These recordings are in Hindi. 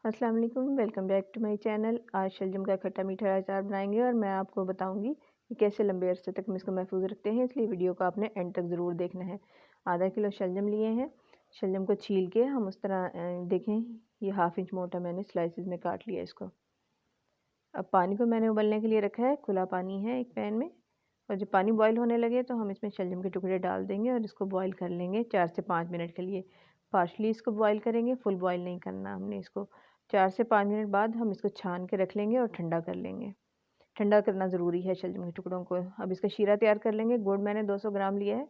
अस्सलाम वालेकुम, welcome back to my channel. आज शलजम का खट्टा मीठा अचार बनाएंगे और मैं आपको बताऊंगी कि कैसे लंबे अरसे तक हम इसको महफूज रखते हैं, इसलिए वीडियो को आपने एंड तक ज़रूर देखना है। आधा किलो शलजम लिए हैं। शलजम को छील के हम उस तरह देखें, ये 1/2 इंच मोटा मैंने स्लाइसिस में काट लिया इसको। अब पानी को मैंने उबलने के लिए रखा है, खुला पानी है एक पैन में। और जब पानी बॉयल होने लगे तो हम इसमें शलजम के टुकड़े डाल देंगे और इसको बॉयल कर लेंगे 4 से 5 मिनट के लिए। पार्शली इसको बॉयल करेंगे, फुल बॉयल नहीं करना हमने इसको। 4 से 5 मिनट बाद हम इसको छान के रख लेंगे और ठंडा कर लेंगे। ठंडा करना ज़रूरी है शलजम के टुकड़ों को। अब इसका शीरा तैयार कर लेंगे। गुड़ मैंने 200 ग्राम लिया है।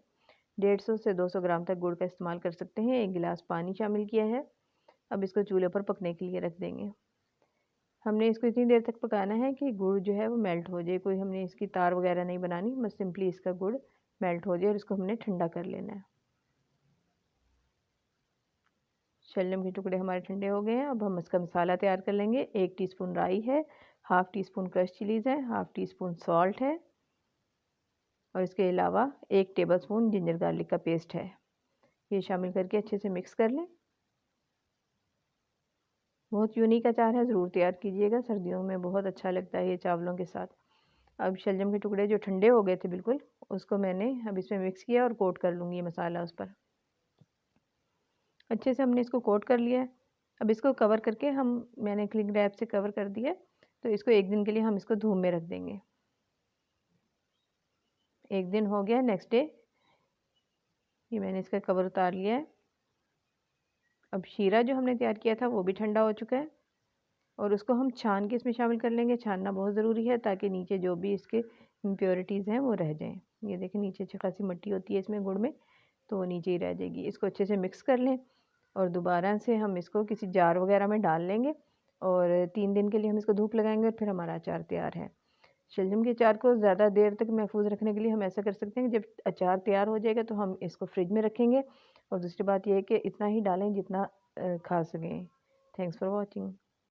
150 से 200 ग्राम तक गुड़ का इस्तेमाल कर सकते हैं। 1 गिलास पानी शामिल किया है। अब इसको चूल्हे पर पकने के लिए रख देंगे। हमने इसको इतनी देर तक पकाना है कि गुड़ जो है वो मेल्ट हो जाए। कोई हमने इसकी तार वगैरह नहीं बनानी, बस सिंपली इसका गुड़ मेल्ट हो जाए और इसको हमने ठंडा कर लेना है। शलजम के टुकड़े हमारे ठंडे हो गए हैं। अब हम इसका मसाला तैयार कर लेंगे। 1 टीस्पून राई है, 1/2 टीस्पून क्रश चिलीज़ है, 1/2 टीस्पून सॉल्ट है और इसके अलावा 1 टेबलस्पून जिंजर गार्लिक का पेस्ट है। ये शामिल करके अच्छे से मिक्स कर लें। बहुत यूनिक अचार है, ज़रूर तैयार कीजिएगा। सर्दियों में बहुत अच्छा लगता है ये चावलों के साथ। अब शलजम के टुकड़े जो ठंडे हो गए थे बिल्कुल, उसको मैंने अब इसमें मिक्स किया और कोट कर लूँगी ये मसाला उस पर। अच्छे से हमने इसको कोट कर लिया है। अब इसको कवर करके मैंने क्लिंग रैप से कवर कर दिया। तो इसको 1 दिन के लिए हम इसको धूप में रख देंगे। 1 दिन हो गया, नेक्स्ट डे ये मैंने इसका कवर उतार लिया है। अब शीरा जो हमने तैयार किया था वो भी ठंडा हो चुका है और उसको हम छान के इसमें शामिल कर लेंगे। छानना बहुत ज़रूरी है ताकि नीचे जो भी इसके इम्प्योरिटीज़ हैं वो रह जाएँ। ये देखें, नीचे अच्छी खासी मिट्टी होती है इसमें गुड़ में, तो वो नीचे ही रह जाएगी। इसको अच्छे से मिक्स कर लें और दोबारा से हम इसको किसी जार वगैरह में डाल लेंगे और 3 दिन के लिए हम इसको धूप लगाएंगे और फिर हमारा अचार तैयार है। शलजम के अचार को ज़्यादा देर तक महफूज रखने के लिए हम ऐसा कर सकते हैं कि जब अचार तैयार हो जाएगा तो हम इसको फ्रिज में रखेंगे। और दूसरी बात यह है कि इतना ही डालें जितना खा सकें। Thanks for watching.